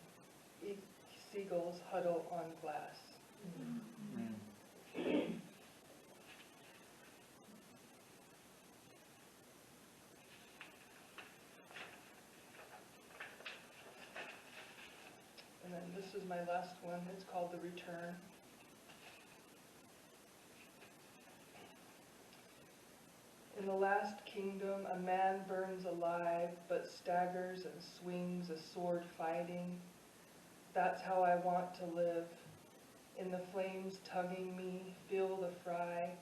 seagulls huddle on glass. And then this is my last one, it's called The Return. In the last kingdom, a man burns alive, but staggers and swings a sword fighting. That's how I want to live. In the flames tugging me, feel the fry,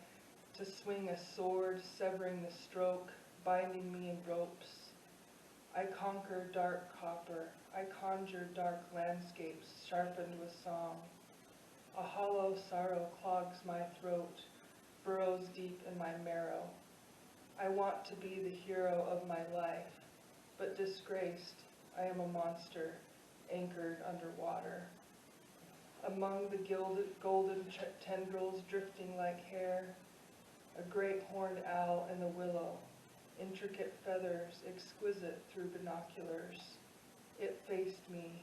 to swing a sword, severing the stroke, binding me in ropes. I conquer dark copper, I conjure dark landscapes, sharpened with song. A hollow sorrow clogs my throat, burrows deep in my marrow. I want to be the hero of my life, but disgraced, I am a monster, anchored underwater. Among the golden tendrils drifting like hair, a great horned owl in the willow, intricate feathers exquisite through binoculars. It faced me.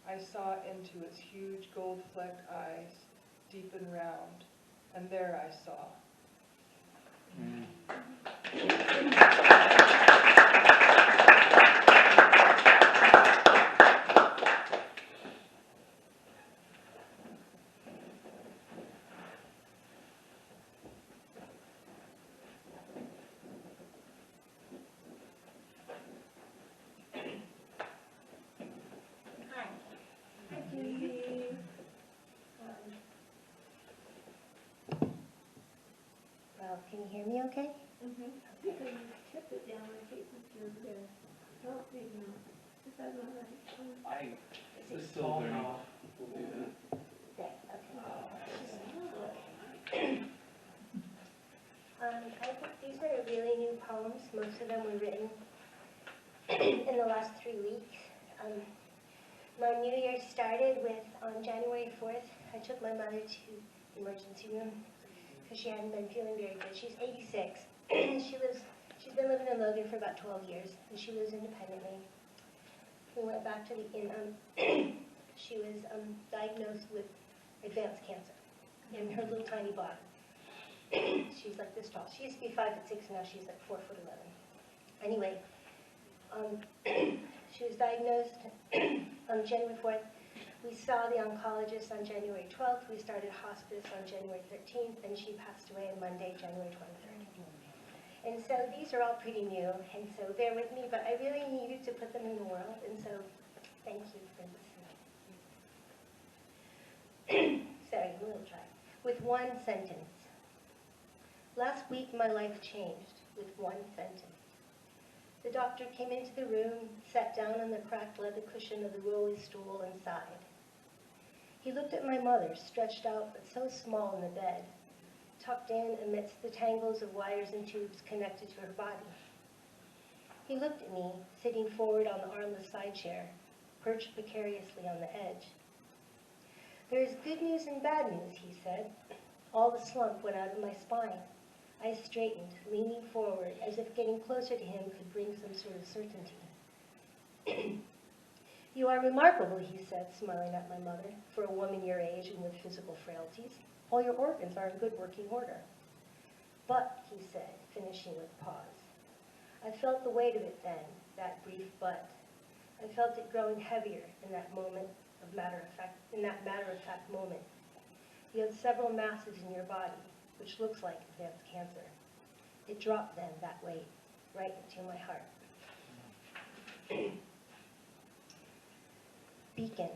I saw into its huge gold-flecked eyes, deep and round, and there I saw. Well, can you hear me okay? Tip it down like it was your wrist. Don't big enough. Is that not right? It's still learning. We'll do that. Okay, okay. I think these are really new poems. Most of them were written in the last 3 weeks. My New Year started with, on January 4th, I took my mother to the emergency room because she hadn't been feeling very good. She's 86. She's been living in Logan for about 12 years, and she lives independently. We went back to the inn. She was diagnosed with advanced cancer in her little tiny body. She's like this tall. She used to be 5'6", and now she's like 4'11". Anyway, she was diagnosed on January 4th. We saw the oncologist on January 12th. We started hospice on January 13th, and she passed away on Monday, January 23rd. And so these are all pretty new, and so bear with me, but I really needed to put them in the world, and so thank you for listening. Sorry, a little dry. With one sentence. Last week, my life changed with one sentence. The doctor came into the room, sat down on the cracked leather cushion of the rolly stool, and sighed. He looked at my mother, stretched out but so small in the bed, tucked in amidst the tangles of wires and tubes connected to her body. He looked at me, sitting forward on the armless side chair, perched precariously on the edge. There is good news and bad news, he said. All the slump went out of my spine. I straightened, leaning forward, as if getting closer to him could bring some sort of certainty. You are remarkable, he said, smiling at my mother, for a woman your age and with physical frailties. All your organs are in good working order. But, he said, finishing with a pause, I felt the weight of it then, that brief but. I felt it growing heavier in that moment of matter-of-fact moment. You have several masses in your body, which looks like advanced cancer. It dropped then, that weight, right into my heart. Beacon.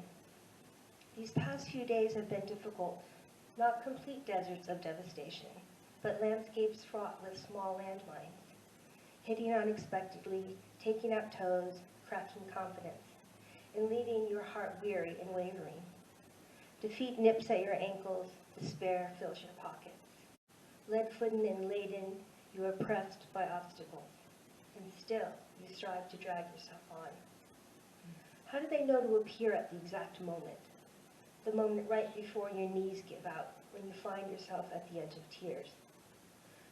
These past few days have been difficult, not complete deserts of devastation, but landscapes fraught with small landmines, hitting unexpectedly, taking out toes, cracking confidence. and leaving your heart weary and wavering. Defeat nips at your ankles, despair fills your pockets. Lead-footed and laden, you are pressed by obstacles, and still you strive to drag yourself on. How do they know to appear at the exact moment? The moment right before your knees give out, when you find yourself at the edge of tears.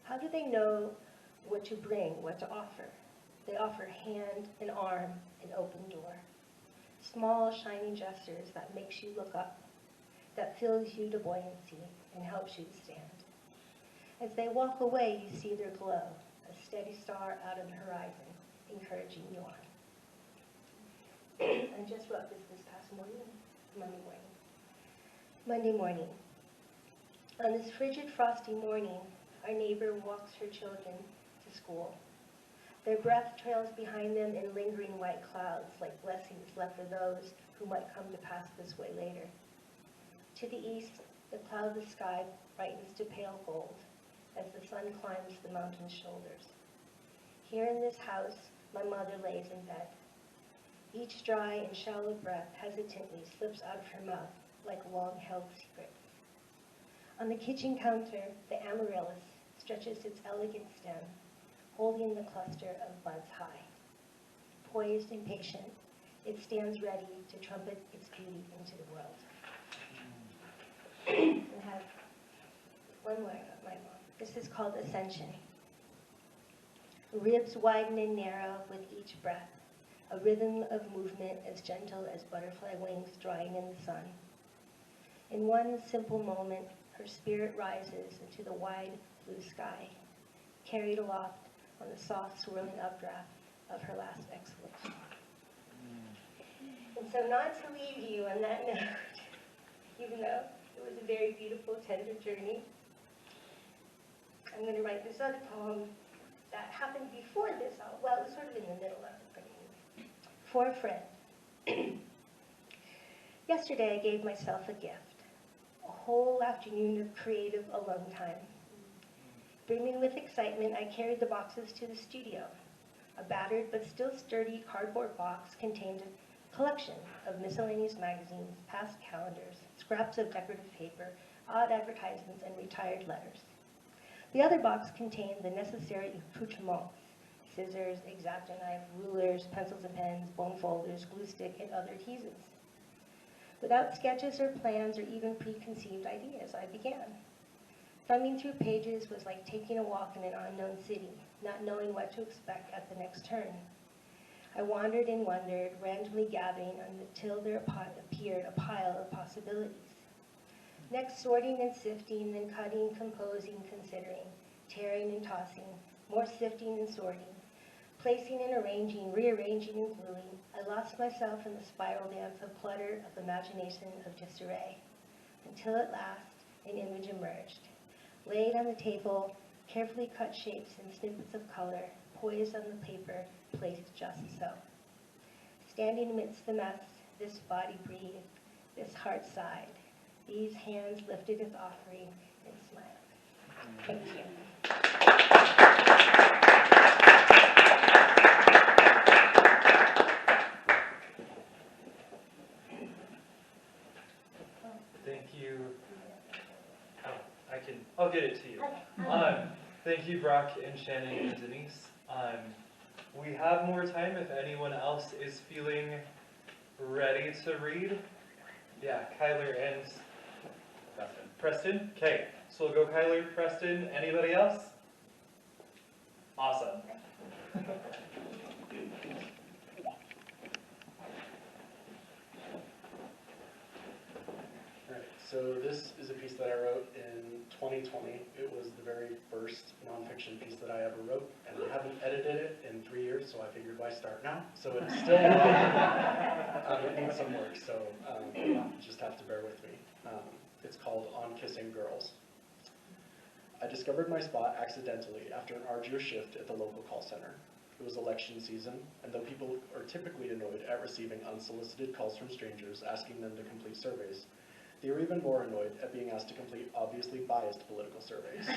How do they know what to bring, what to offer? They offer hand, an arm, an open door. Small, shining gestures that makes you look up, that fills you to buoyancy and helps you to stand. As they walk away, you see their glow, a steady star out on the horizon, encouraging you on. I just wrote this past morning, Monday morning. On this frigid, frosty morning, our neighbor walks her children to school. Their breath trails behind them in lingering white clouds, like blessings left for those who might come to pass this way later. To the east, the cloudless sky brightens to pale gold as the sun climbs the mountain's shoulders. Here in this house, my mother lays in bed. Each dry and shallow breath hesitantly slips out of her mouth like long-held secrets. On the kitchen counter, the amaryllis stretches its elegant stem, holding the cluster of buds high. Poised and patient, it stands ready to trumpet its beauty into the world. And have one more of my mom. This is called Ascension. Ribs widen and narrow with each breath, a rhythm of movement as gentle as butterfly wings drying in the sun. In one simple moment, her spirit rises into the wide blue sky, carried aloft on the soft swirling updraft of her last exhalation. And so not to leave you on that note, even though it was a very beautiful, tender journey, I'm going to write this other poem that happened before this. Well, it was sort of in the middle of it. For a friend. Yesterday I gave myself a gift, a whole afternoon of creative alone time. Brimming with excitement, I carried the boxes to the studio. A battered but still sturdy cardboard box contained a collection of miscellaneous magazines, past calendars, scraps of decorative paper, odd advertisements, and retired letters. The other box contained the necessary accoutrements: scissors, X-Acto knife, rulers, pencils and pens, bone folders, glue stick, and other adhesives. Without sketches or plans or even preconceived ideas, I began. Thumbing through pages was like taking a walk in an unknown city, not knowing what to expect at the next turn. I wandered and wondered, randomly gathering until there appeared a pile of possibilities. Next, sorting and sifting, then cutting, composing, considering, tearing and tossing, more sifting and sorting, placing and arranging, rearranging and gluing, I lost myself in the spiral dance of clutter, of imagination, of disarray, until at last an image emerged, laid on the table, carefully cut shapes and snippets of color, poised on the paper, placed just so. Standing amidst the mess, this body breathed, this heart sighed, these hands lifted its offering and smiled. Thank you. Thank you. I'll get it to you. Thank you, Brock and Shannon and Denise. We have more time if anyone else is feeling ready to read. Yeah, Kyler and Preston. Okay, so we'll go Kyler, Preston. Anybody else? Awesome. Alright, so this is a piece that I wrote in 2020. It was the very first nonfiction piece that I ever wrote, and I haven't edited it in 3 years, so I figured why start now? So it is still it needs some work, so just have to bear with me. It's called On Kissing Girls. I discovered my spot accidentally after an arduous shift at the local call center. It was election season, and though people are typically annoyed at receiving unsolicited calls from strangers asking them to complete surveys, they were even more annoyed at being asked to complete obviously biased political surveys.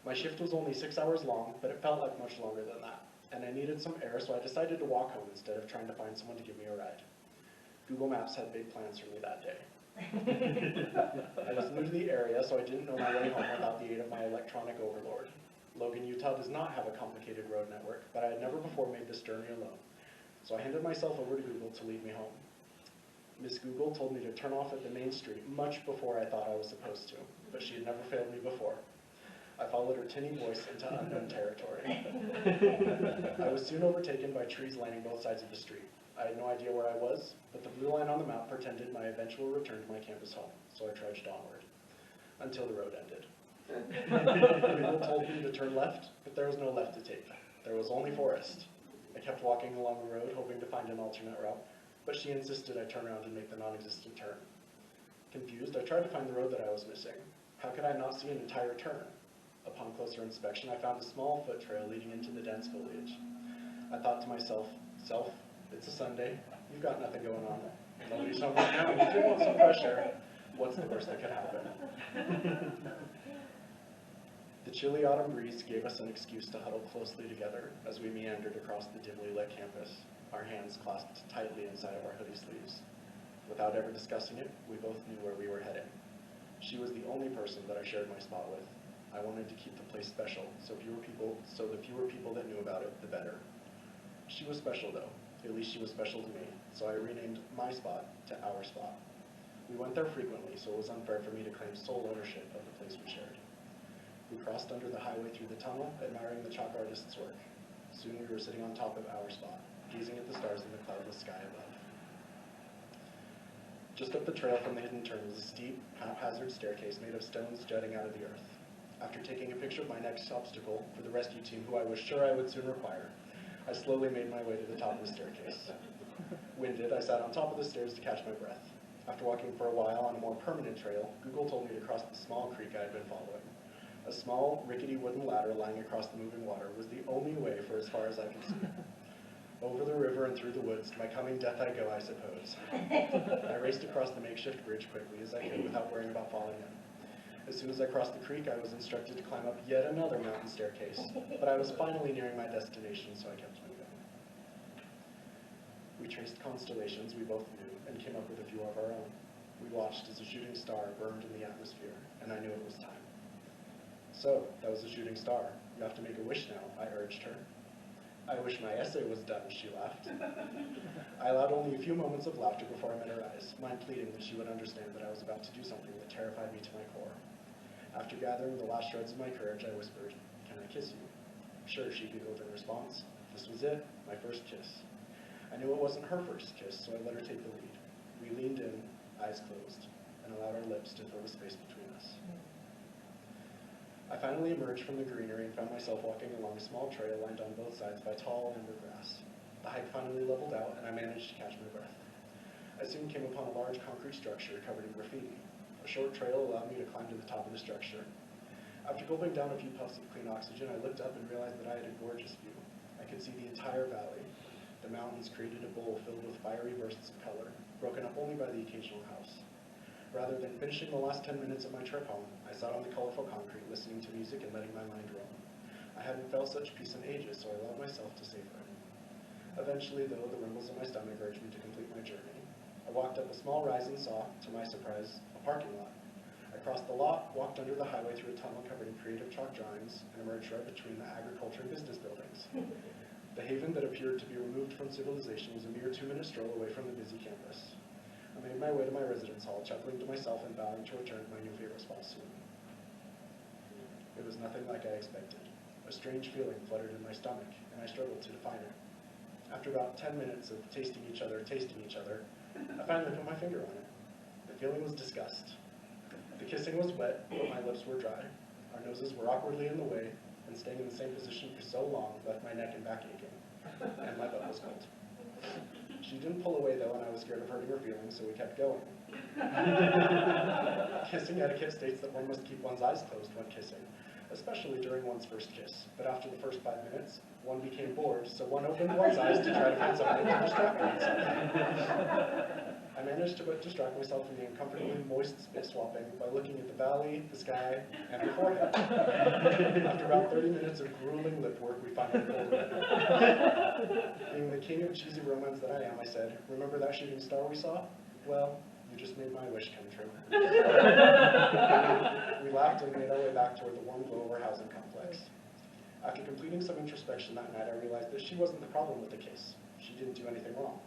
My shift was only 6 hours long, but it felt like much longer than that. and I needed some air, so I decided to walk home instead of trying to find someone to give me a ride. Google Maps had big plans for me that day. I was new to the area, so I didn't know my way home without the aid of my electronic overlord. Logan, Utah does not have a complicated road network, but I had never before made this journey alone. So I handed myself over to Google to lead me home. Miss Google told me to turn off at the main street much before I thought I was supposed to, but she had never failed me before. I followed her tinny voice into unknown territory. I was soon overtaken by trees lining both sides of the street. I had no idea where I was, but the blue line on the map portended my eventual return to my campus home, so I trudged onward, until the road ended. Google told me to turn left, but there was no left to take. There was only forest. I kept walking along the road, hoping to find an alternate route, but she insisted I turn around and make the non-existent turn. Confused, I tried to find the road that I was missing. How could I not see an entire turn? Upon closer inspection, I found a small foot trail leading into the dense foliage. I thought to myself, "Self, it's a Sunday, you've got nothing going on. Nobody's home right now, and you do want some fresh air. What's the worst that could happen?" The chilly autumn breeze gave us an excuse to huddle closely together as we meandered across the dimly lit campus, our hands clasped tightly inside of our hoodie sleeves. Without ever discussing it, we both knew where we were heading. She was the only person that I shared my spot with. I wanted to keep the place special, so the fewer people that knew about it, the better. She was special though, at least she was special to me, so I renamed my spot to our spot. We went there frequently, so it was unfair for me to claim sole ownership of the place we shared. We crossed under the highway through the tunnel, admiring the chalk artist's work. Soon we were sitting on top of our spot, gazing at the stars in the cloudless sky above. Just up the trail from the hidden turn was a steep, haphazard staircase made of stones jutting out of the earth. After taking a picture of my next obstacle for the rescue team, who I was sure I would soon require, I slowly made my way to the top of the staircase. Winded, I sat on top of the stairs to catch my breath. After walking for a while on a more permanent trail, Google told me to cross the small creek I had been following. A small, rickety wooden ladder lying across the moving water was the only way for as far as I could see. Over the river and through the woods, to my coming death I go, I suppose. I raced across the makeshift bridge quickly as I could without worrying about falling in. As soon as I crossed the creek, I was instructed to climb up yet another mountain staircase, but I was finally nearing my destination, so I kept moving. We traced constellations we both knew and came up with a few of our own. We watched as a shooting star burned in the atmosphere, and I knew it was time. "So, that was a shooting star. You have to make a wish now," I urged her. "I wish my essay was done," she laughed. I allowed only a few moments of laughter before I met her eyes, mind pleading that she would understand that I was about to do something that terrified me to my core. After gathering the last shreds of my courage, I whispered, "Can I kiss you?" "Sure," she giggled in response. This was it, my first kiss. I knew it wasn't her first kiss, so I let her take the lead. We leaned in, eyes closed, and allowed our lips to fill the space between us. I finally emerged from the greenery and found myself walking along a small trail lined on both sides by tall amber grass. The hike finally leveled out, and I managed to catch my breath. I soon came upon a large concrete structure covered in graffiti. A short trail allowed me to climb to the top of the structure. After gulping down a few puffs of clean oxygen, I looked up and realized that I had a gorgeous view. I could see the entire valley. The mountains created a bowl filled with fiery bursts of color, broken up only by the occasional house. Rather than finishing the last 10 minutes of my trip home, I sat on the colorful concrete listening to music and letting my mind roam. I hadn't felt such peace in ages, so I allowed myself to savor it. Eventually, though, the rumbles in my stomach urged me to complete my journey. I walked up a small rise and saw, to my surprise, a parking lot. I crossed the lot, walked under the highway through a tunnel covered in creative chalk drawings, and emerged right between the agriculture and business buildings. The haven that appeared to be removed from civilization was a mere 2-minute stroll away from the busy campus. I made my way to my residence hall, chuckling to myself and vowing to return to my new favorite spot soon. It was nothing like I expected. A strange feeling fluttered in my stomach, and I struggled to define it. After about 10 minutes of tasting each other, I finally put my finger on it. The feeling was disgust. The kissing was wet, but my lips were dry. Our noses were awkwardly in the way, and staying in the same position for so long left my neck and back aching, and my butt was cold. She didn't pull away though, and I was scared of hurting her feelings, so we kept going. Kissing etiquette states that one must keep one's eyes closed when kissing, especially during one's first kiss. But after the first 5 minutes, one became bored, so one opened one's eyes to try to find something to distract oneself. I managed to distract myself from the uncomfortably moist spit swapping by looking at the valley, the sky, and her forehead. After about 30 minutes of grueling lip work, we finally pulled away. Being the king of cheesy romance that I am, I said, "Remember that shooting star we saw? Well, you just made my wish come true." We laughed and made our way back toward the warm glow of our housing complex. After completing some introspection that night, I realized that she wasn't the problem with the kiss. She didn't do anything wrong.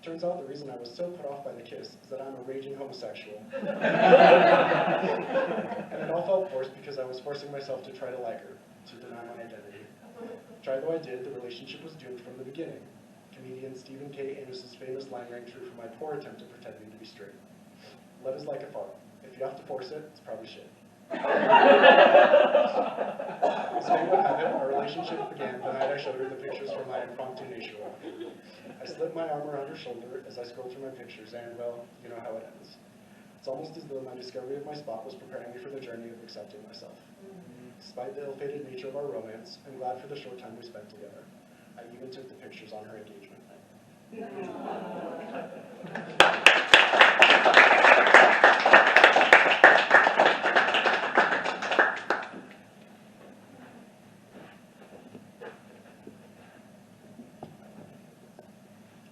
Turns out the reason I was so put off by the kiss is that I'm a raging homosexual. And it all felt forced because I was forcing myself to try to like her, to deny my identity. Try though I did, the relationship was doomed from the beginning. Comedian Stephen K. Amos's famous line rang true for my poor attempt at pretending to be straight. Love is like a fart. If you have to force it, it's probably shit. As fate would have it, our relationship began the night I showed her the pictures from my impromptu nature walk. I slipped my arm around her shoulder as I scrolled through my pictures, and, well, you know how it ends. It's almost as though my discovery of my spot was preparing me for the journey of accepting myself. Despite the ill-fated nature of our romance, I'm glad for the short time we spent together. I even took the pictures on her engagement night.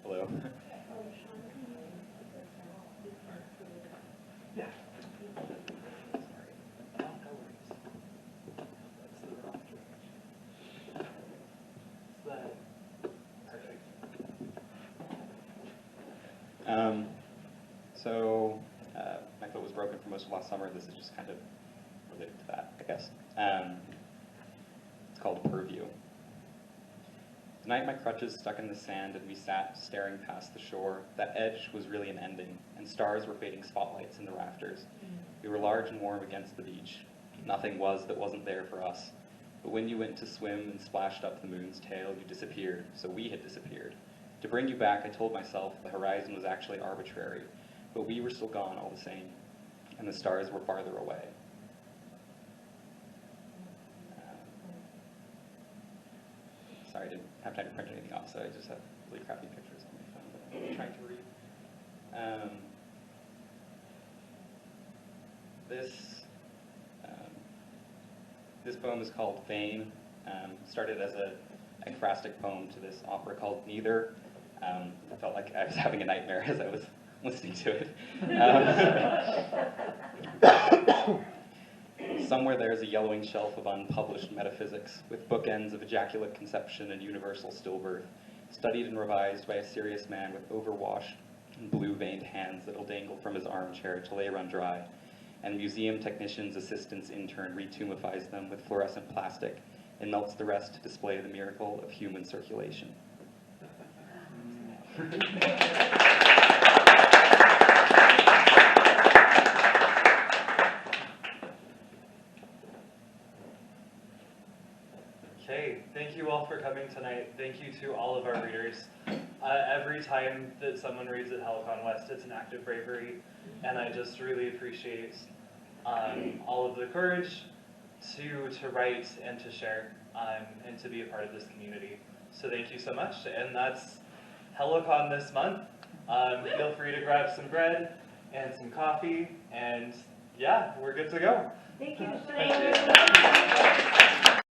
Hello. My foot was broken for most of last summer. This is just kind of related to that, I guess. It's called Purview. Tonight my crutches stuck in the sand and we sat staring past the shore. That edge was really an ending, and stars were fading spotlights in the rafters. We were large and warm against the beach. Nothing was that wasn't there for us. But when you went to swim and splashed up the moon's tail, you disappeared, so we had disappeared. To bring you back, I told myself the horizon was actually arbitrary, but we were still gone all the same, and the stars were farther away. Sorry, I didn't have time to print anything off, so I just have really crappy pictures on my phone that I'm trying to read. This poem is called Paine. Started as a ekphrastic poem to this opera called Neither. I felt like I was having a nightmare as I was listening to it. Somewhere there's a yellowing shelf of unpublished metaphysics, with bookends of ejaculate conception and universal stillbirth, studied and revised by a serious man with overwashed and blue-veined hands that'll dangle from his armchair till they run dry, and museum technician's assistant's intern retumifies them with fluorescent plastic and melts the rest to display the miracle of human circulation. Okay, thank you all for coming tonight. Thank you to all of our readers. Every time that someone reads at Helicon West, it's an act of bravery, and I just really appreciate all of the courage to write and to share and to be a part of this community. So thank you so much, and that's Helicon this month. Feel free to grab some bread and some coffee, and yeah, we're good to go. Thank you. Thank you.